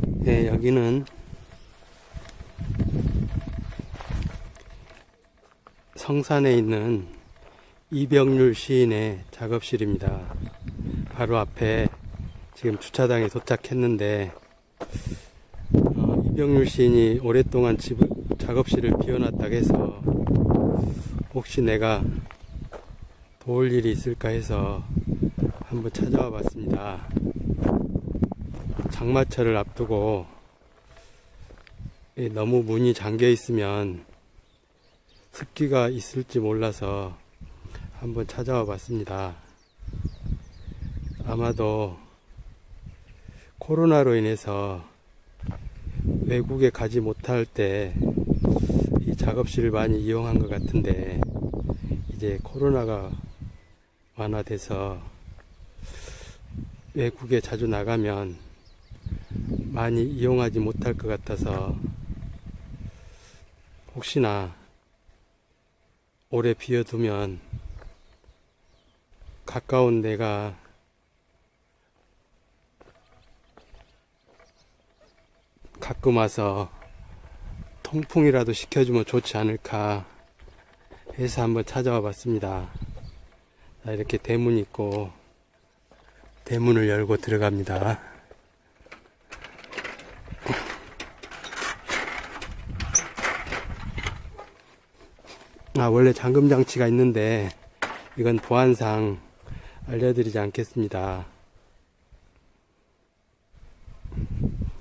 네, 여기는 성산에 있는 이병률 시인의 작업실입니다. 바로 앞에 지금 주차장에 도착했는데 이병률 시인이 오랫동안 작업실을 비워놨다고 해서 혹시 내가 도울 일이 있을까 해서 한번 찾아와 봤습니다. 장마철을 앞두고 너무 문이 잠겨 있으면 습기가 있을지 몰라서 한번 찾아와 봤습니다. 아마도 코로나로 인해서 외국에 가지 못할 때 이 작업실을 많이 이용한 것 같은데, 이제 코로나가 완화돼서 외국에 자주 나가면 많이 이용하지 못할 것 같아서 혹시나 오래 비워두면 가까운 데가 가끔 와서 통풍이라도 시켜주면 좋지 않을까 해서 한번 찾아와 봤습니다. 자, 이렇게 대문이 있고 대문을 열고 들어갑니다. 원래 잠금 장치가 있는데 이건 보안상 알려드리지 않겠습니다.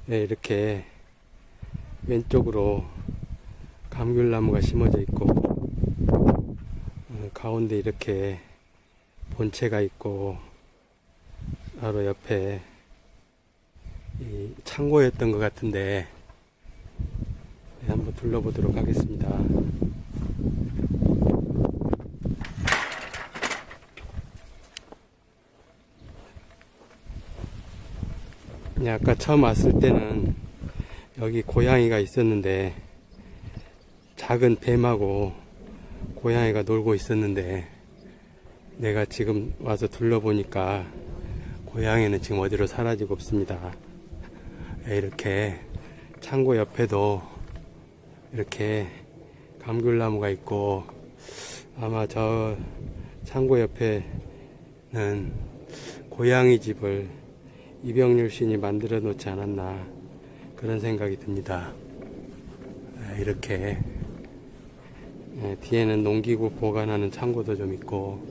네, 이렇게 왼쪽으로 감귤나무가 심어져 있고 가운데 이렇게 본체가 있고 바로 옆에 이 창고였던 것 같은데 한번 둘러보도록 하겠습니다. 아까 처음 왔을 때는 여기 고양이가 있었는데 작은 뱀하고 고양이가 놀고 있었는데 내가 지금 와서 둘러보니까 고양이는 지금 어디로 사라지고 없습니다. 이렇게 창고 옆에도 이렇게 감귤나무가 있고 아마 저 창고 옆에는 고양이 집을 이병률 시인이 만들어 놓지 않았나 그런 생각이 듭니다. 이렇게 뒤에는 농기구 보관하는 창고도 좀 있고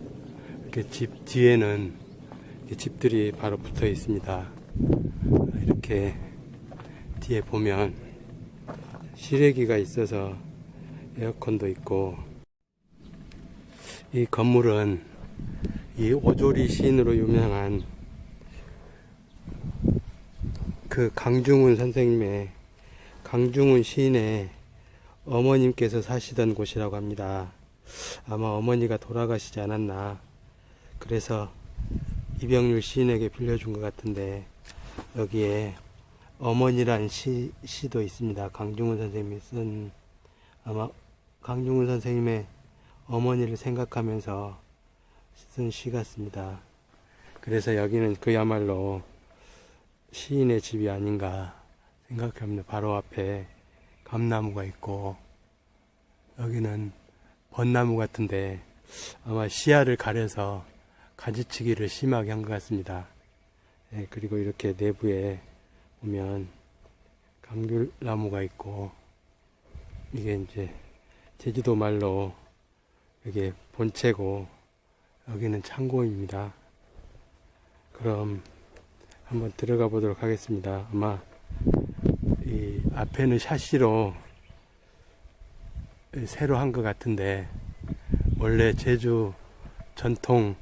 이렇게 집 뒤에는 집들이 바로 붙어 있습니다. 이렇게 뒤에 보면 실외기가 있어서 에어컨도 있고, 이 건물은 이 오조리 시인으로 유명한 그 강중훈 선생님의, 강중훈 시인의 어머님께서 사시던 곳이라고 합니다. 아마 어머니가 돌아가시지 않았나, 그래서 이병률 시인에게 빌려준 것 같은데 여기에 어머니란 시도 있습니다. 강중훈 선생님이 쓴, 아마 강중훈 선생님의 어머니를 생각하면서 쓴 시 같습니다. 그래서 여기는 그야말로 시인의 집이 아닌가 생각합니다. 바로 앞에 감나무가 있고 여기는 벚나무 같은데 아마 시야를 가려서 가지치기를 심하게 한 것 같습니다. 그리고 이렇게 내부에 보면 감귤나무가 있고, 이게 이제 제주도 말로 이게 본체고 여기는 창고입니다. 그럼 한번 들어가 보도록 하겠습니다. 아마 이 앞에는 샤시로 새로 한 것 같은데 원래 제주 전통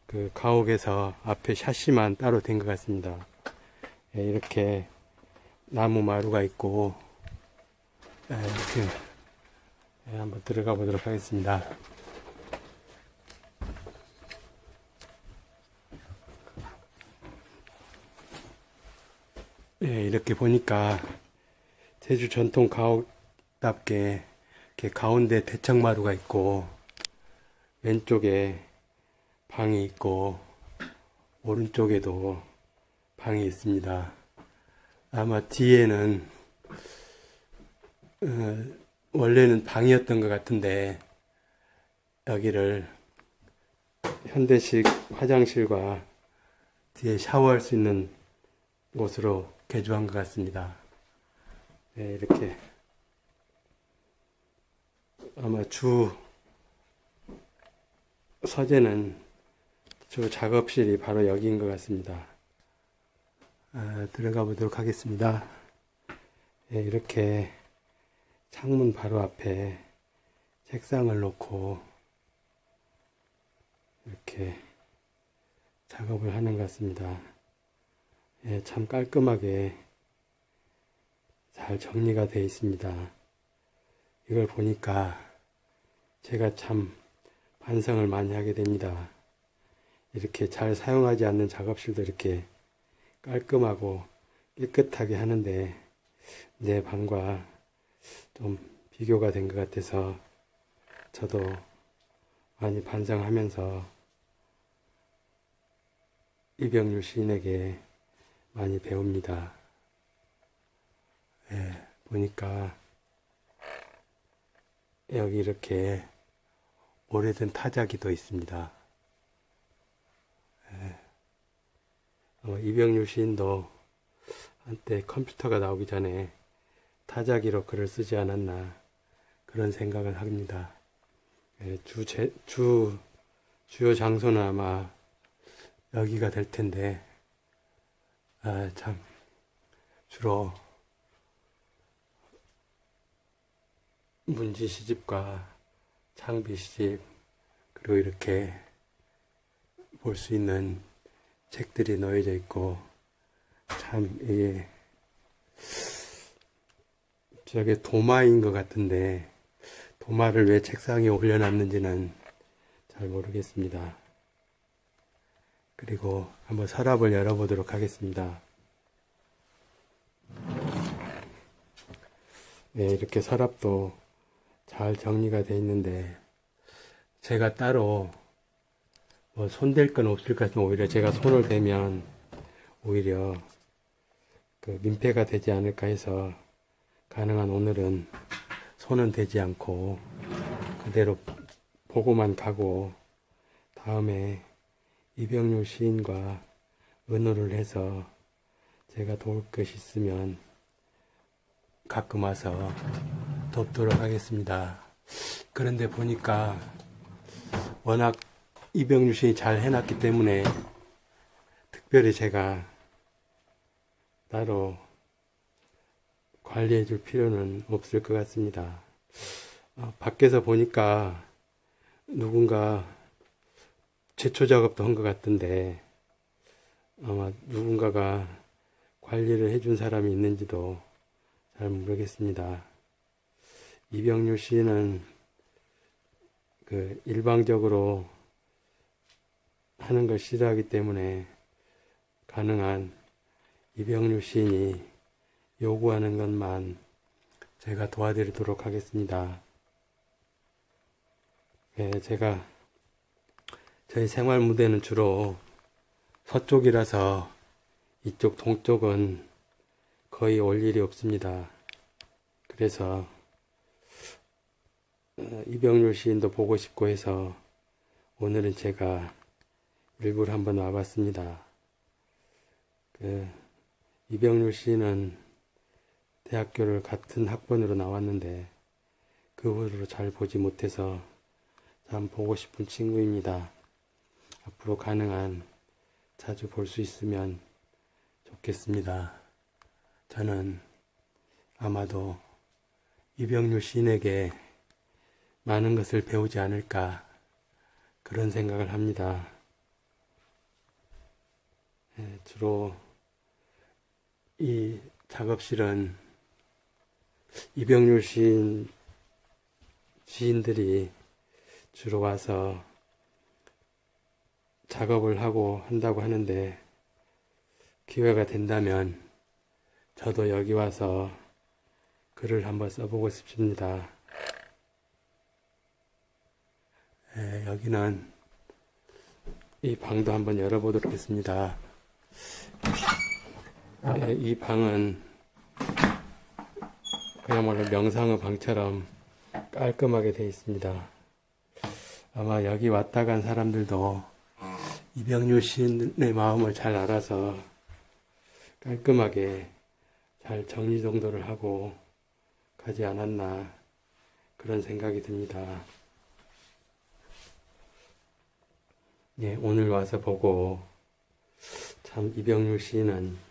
그 가옥에서 앞에 샤시만 따로 된 것 같습니다. 이렇게 나무 마루가 있고 이렇게 한번 들어가 보도록 하겠습니다. 이렇게 보니까 제주 전통 가옥답게 이렇게 가운데 대청마루가 있고 왼쪽에 방이 있고 오른쪽에도 방이 있습니다. 아마 뒤에는 원래는 방이었던 것 같은데 여기를 현대식 화장실과 뒤에 샤워할 수 있는 곳으로 개조한 것 같습니다. 네, 이렇게 아마 주 서재는 주 작업실이 바로 여기인 것 같습니다. 들어가 보도록 하겠습니다. 네, 이렇게 창문 바로 앞에 책상을 놓고 이렇게 작업을 하는 것 같습니다. 예, 참 깔끔하게 잘 정리가 되어 있습니다. 이걸 보니까 제가 참 반성을 많이 하게 됩니다. 이렇게 잘 사용하지 않는 작업실도 이렇게 깔끔하고 깨끗하게 하는데 내 방과 좀 비교가 된 것 같아서 저도 많이 반성하면서 이병률 시인에게 많이 배웁니다. 예, 보니까 여기 이렇게 오래된 타자기도 있습니다. 이병률 시인도 한때 컴퓨터가 나오기 전에 타자기로 글을 쓰지 않았나 그런 생각을 합니다. 예, 주요 장소는 아마 여기가 될 텐데, 참, 주로 문지 시집과 창비 시집, 그리고 이렇게 볼 수 있는 책들이 놓여져 있고, 참, 이게, 저게 도마인 것 같은데, 도마를 왜 책상에 올려놨는지는 잘 모르겠습니다. 그리고 한번 서랍을 열어보도록 하겠습니다. 네, 이렇게 서랍도 잘 정리가 되어 있는데, 제가 따로 뭐 손댈 건 없을 것 같으면 오히려 제가 손을 대면 오히려 그 민폐가 되지 않을까 해서 가능한 오늘은 손은 대지 않고 그대로 보고만 가고 다음에 이병률 시인과 의논을 해서 제가 도울 것이 있으면 가끔 와서 돕도록 하겠습니다. 그런데 보니까 워낙 이병률 시인이 잘 해놨기 때문에 특별히 제가 따로 관리해 줄 필요는 없을 것 같습니다. 밖에서 보니까 누군가 제초 작업도 한 것 같던데 아마 누군가가 관리를 해준 사람이 있는지도 잘 모르겠습니다. 이병률 시인은 그 일방적으로 하는 걸 싫어하기 때문에 가능한 이병률 시인이 요구하는 것만 제가 도와드리도록 하겠습니다. 네, 제가 저희 생활 무대는 주로 서쪽이라서 이쪽 동쪽은 거의 올 일이 없습니다. 그래서 이병률 시인도 보고 싶고 해서 오늘은 제가 일부러 한번 와봤습니다. 이병률 시인은 대학교를 같은 학번으로 나왔는데 그 후로 잘 보지 못해서 참 보고 싶은 친구입니다. 앞으로 가능한 자주 볼 수 있으면 좋겠습니다. 저는 아마도 이병률 시인에게 많은 것을 배우지 않을까 그런 생각을 합니다. 주로 이 작업실은 이병률 시인들이 주로 와서 작업을 하고 한다고 하는데 기회가 된다면 저도 여기 와서 글을 한번 써보고 싶습니다. 여기는 이 방도 한번 열어보도록 하겠습니다. 예, 이 방은 그야말로 명상의 방처럼 깔끔하게 되어 있습니다. 아마 여기 왔다 간 사람들도 이병률 시인의 마음을 잘 알아서 깔끔하게 잘 정리정돈을 하고 가지 않았나 그런 생각이 듭니다. 예, 오늘 와서 보고 참 이병률 시인은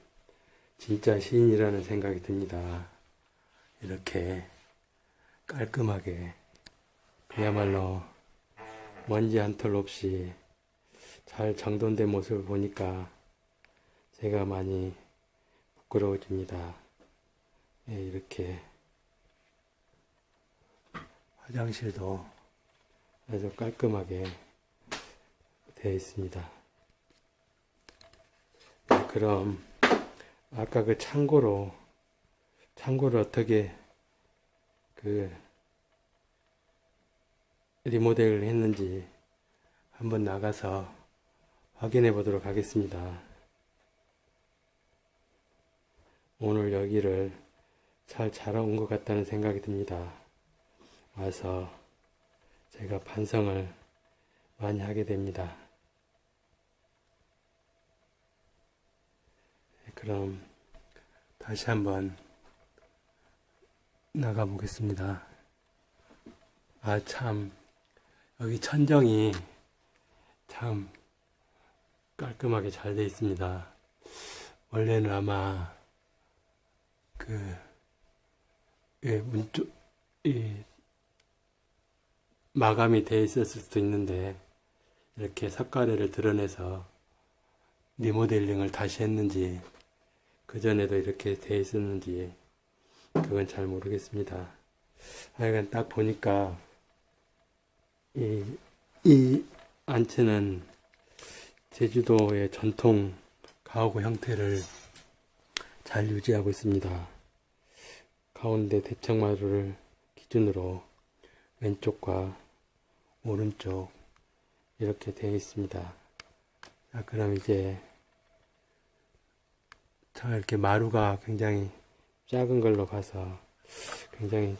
진짜 시인이라는 생각이 듭니다. 이렇게 깔끔하게 그야말로 먼지 한 털 없이 잘 정돈된 모습을 보니까 제가 많이 부끄러워집니다. 예, 이렇게 화장실도 아주 깔끔하게 되어 있습니다. 네, 그럼 아까 그 창고를 어떻게 리모델을 했는지 한번 나가서 확인해 보도록 하겠습니다. 오늘 여기를 잘 온 것 같다는 생각이 듭니다. 와서 제가 반성을 많이 하게 됩니다. 그럼 다시 한번 나가 보겠습니다. 아, 참, 여기 천정이 참 깔끔하게 잘 되어 있습니다. 원래는 아마 마감이 되어 있었을 수도 있는데 이렇게 석가래를 드러내서 리모델링을 다시 했는지 그전에도 이렇게 되어 있었는지 그건 잘 모르겠습니다. 하여간 딱 보니까 이 안채는 제주도의 전통 가옥 형태를 잘 유지하고 있습니다. 가운데 대청마루를 기준으로 왼쪽과 오른쪽 이렇게 되어 있습니다. 자, 그럼 이제 이렇게 마루가 굉장히 작은 걸로 가서 굉장히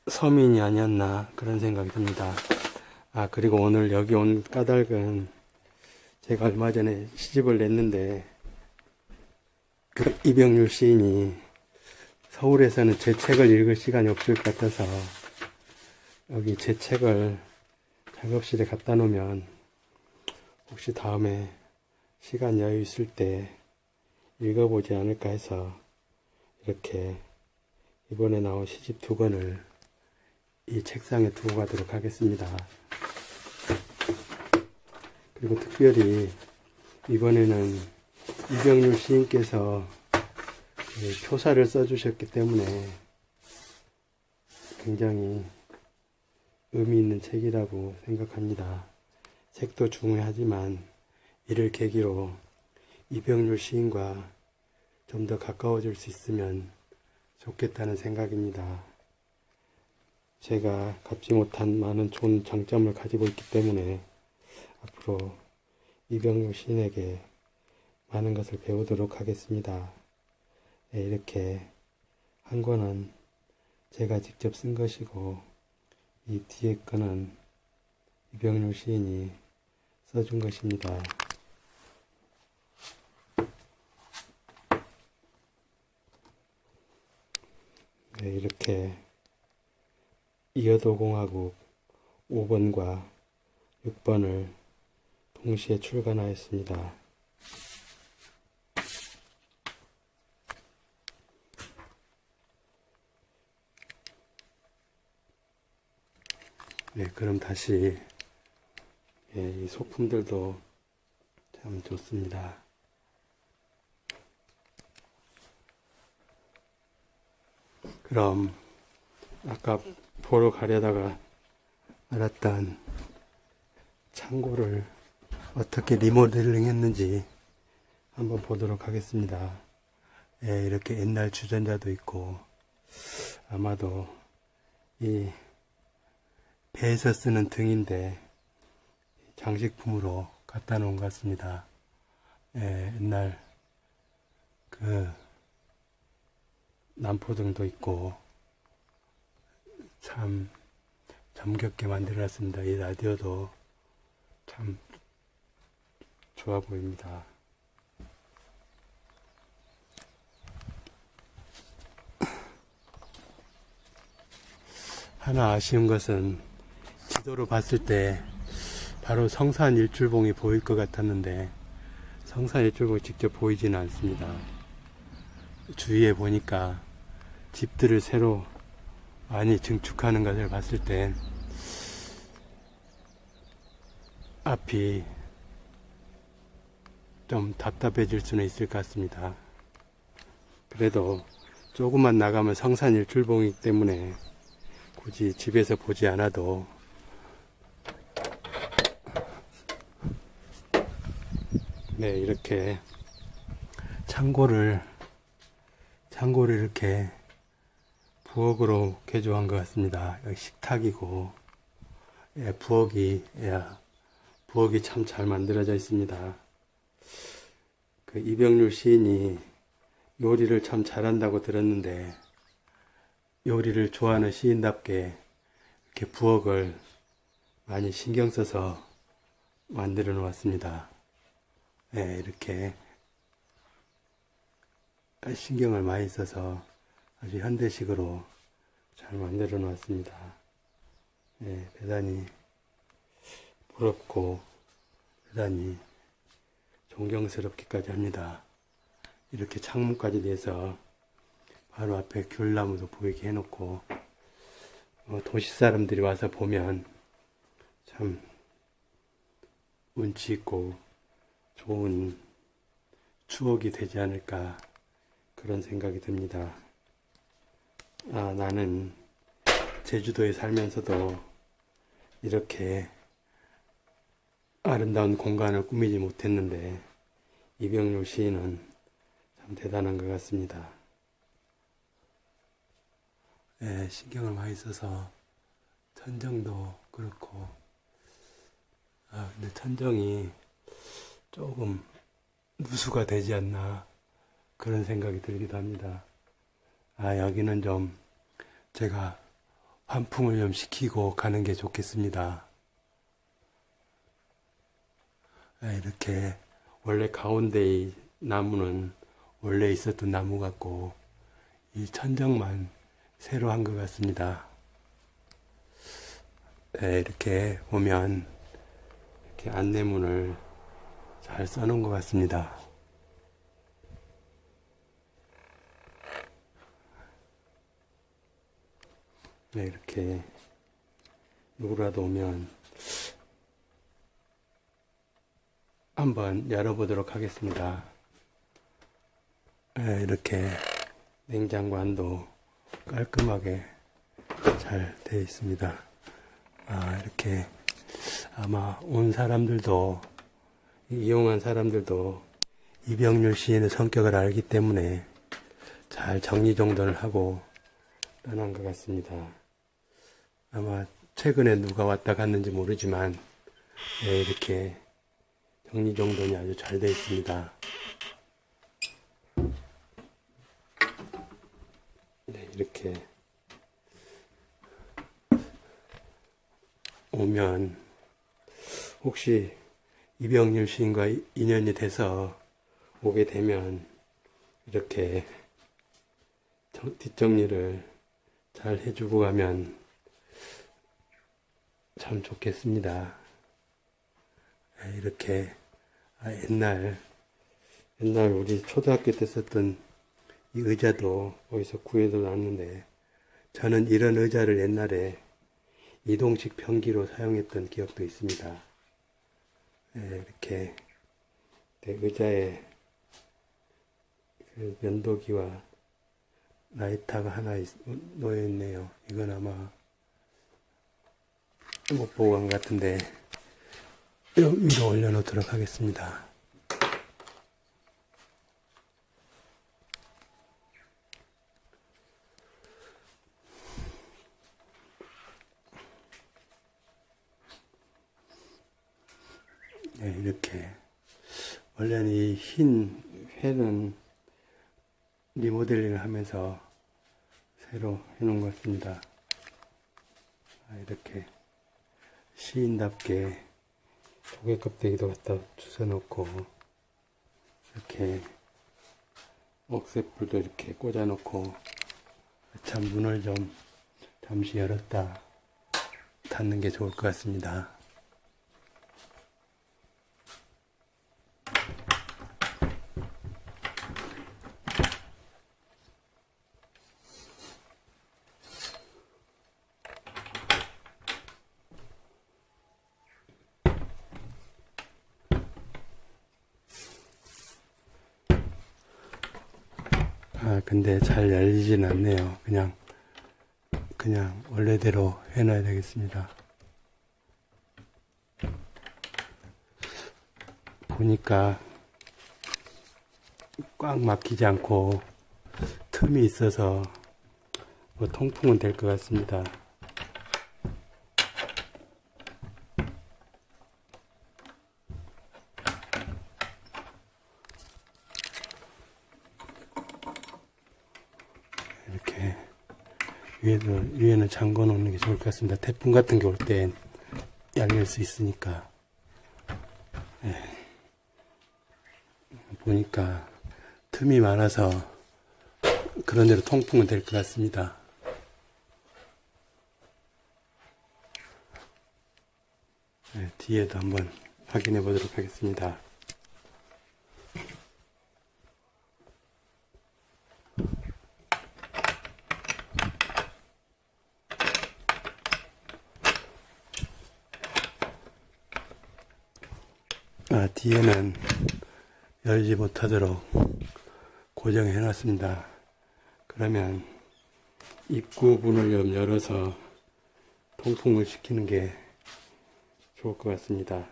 서민이 아니었나 그런 생각이 듭니다. 아, 그리고 오늘 여기 온 까닭은 제가 얼마 전에 시집을 냈는데 그 이병률 시인이 서울에서는 제 책을 읽을 시간이 없을 것 같아서 여기 제 책을 작업실에 갖다 놓으면 혹시 다음에 시간 여유 있을 때 읽어보지 않을까 해서 이렇게 이번에 나온 시집 2권을 이 책상에 두고 가도록 하겠습니다. 그리고 특별히 이번에는 이병률 시인께서 표사를 써주셨기 때문에 굉장히 의미 있는 책이라고 생각합니다. 책도 중요하지만 이를 계기로 이병률 시인과 좀 더 가까워질 수 있으면 좋겠다는 생각입니다. 제가 갖지 못한 많은 좋은 장점을 가지고 있기 때문에 앞으로 이병률 시인에게 많은 것을 배우도록 하겠습니다. 네, 이렇게 한 권은 제가 직접 쓴 것이고 이 뒤에 거는 이병률 시인이 써준 것입니다. 네, 이렇게 이여도공화국 5번과 6번을 동시에 출간하였습니다. 네, 그럼 다시 이 소품들도 참 좋습니다. 그럼 아까 보러 가려다가 알았던 창고를 어떻게 리모델링 했는지 한번 보도록 하겠습니다. 예, 이렇게 옛날 주전자도 있고 아마도 이 배에서 쓰는 등인데 장식품으로 갖다 놓은 것 같습니다. 예, 옛날 그 남포등도 있고 참 정겹게 만들어놨습니다. 이 라디오도 참 좋아 보입니다. 하나 아쉬운 것은 지도로 봤을 때 바로 성산 일출봉이 보일 것 같았는데 성산 일출봉이 직접 보이지는 않습니다. 주위에 보니까 집들을 새로 많이 증축하는 것을 봤을 땐 앞이 좀 답답해질 수는 있을 것 같습니다. 그래도 조금만 나가면 성산 일출봉이기 때문에 굳이 집에서 보지 않아도 네, 이렇게 창고를 이렇게 부엌으로 개조한 것 같습니다. 여기 식탁이고, 예, 부엌이 참 잘 만들어져 있습니다. 그 이병률 시인이 요리를 참 잘한다고 들었는데, 요리를 좋아하는 시인답게 이렇게 부엌을 많이 신경 써서 만들어 놓았습니다. 예, 이렇게 신경을 많이 써서 아주 현대식으로 잘 만들어 놓았습니다. 예, 대단히 부럽고 대단히 존경스럽기까지 합니다. 이렇게 창문까지 내서 바로 앞에 귤나무도 보이게 해놓고 도시 사람들이 와서 보면 참 운치 있고 좋은 추억이 되지 않을까 그런 생각이 듭니다. 나는 제주도에 살면서도 이렇게 아름다운 공간을 꾸미지 못했는데 이병률 시인은 참 대단한 것 같습니다. 예, 신경을 많이 써서 천정도 그렇고 근데 천정이 조금 누수가 되지 않나 그런 생각이 들기도 합니다. 여기는 좀 제가 환풍을 좀 시키고 가는 게 좋겠습니다. 이렇게 원래 가운데 이 나무는 원래 있었던 나무 같고 이 천정만 새로 한 것 같습니다. 이렇게 보면 이렇게 안내문을 잘 써놓은 것 같습니다. 네, 이렇게 누구라도 오면 한번 열어보도록 하겠습니다. 이렇게 냉장고안도 깔끔하게 잘 되어 있습니다. 이렇게 아마 온 사람들도 이용한 사람들도 이병률 시인의 성격을 알기 때문에 잘 정리정돈을 하고 떠난 것 같습니다. 아마 최근에 누가 왔다 갔는지 모르지만 이렇게 정리정돈이 아주 잘 되어 있습니다. 네, 이렇게 오면 혹시 이병률 시인과 인연이 돼서 오게 되면 이렇게 뒷정리를 잘 해주고 가면 참 좋겠습니다. 이렇게 옛날 우리 초등학교 때 썼던 이 의자도 어디서 구해서 놨는데 저는 이런 의자를 옛날에 이동식 변기로 사용했던 기억도 있습니다. 이렇게 의자에 그 면도기와 라이터가 하나 놓여 있네요. 이건 아마 못 보고 간 것 같은데 위로 올려놓도록 하겠습니다. 네, 이렇게. 원래는 이 흰 회는 리모델링을 하면서 새로 해놓은 것 같습니다. 이렇게 시인답게 조개 껍데기도 갖다 주워놓고, 이렇게 억새불도 이렇게 꽂아놓고, 참 문을 좀 잠시 열었다 닫는 게 좋을 것 같습니다. 근데 잘 열리진 않네요. 그냥 원래대로 해놔야 되겠습니다. 보니까 꽉 막히지 않고 틈이 있어서 뭐 통풍은 될 것 같습니다. 이렇게 위에는 잠궈 놓는 게 좋을 것 같습니다. 태풍 같은 게 올 땐 열릴 수 있으니까. 네. 보니까 틈이 많아서 그런 대로 통풍은 될 것 같습니다. 네, 뒤에도 한번 확인해 보도록 하겠습니다. 뒤에는 열지 못하도록 고정해 놨습니다. 그러면 입구 문을 좀 열어서 통풍을 시키는 게 좋을 것 같습니다.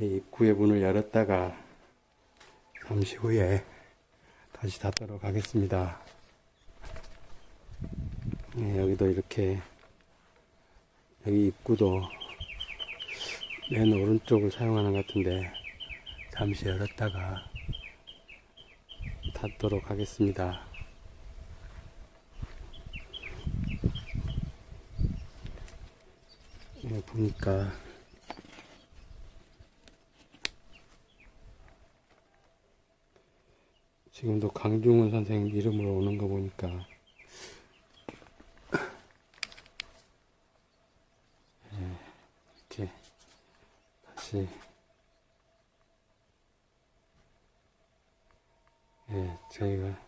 이 입구의 문을 열었다가 잠시 후에 다시 닫도록 하겠습니다. 네, 여기도 이렇게, 여기 입구도 맨 오른쪽을 사용하는 것 같은데 잠시 열었다가 닫도록 하겠습니다. 보니까 지금도 강중훈 선생님 이름으로 오는 거 보니까 이렇게 다시 저희가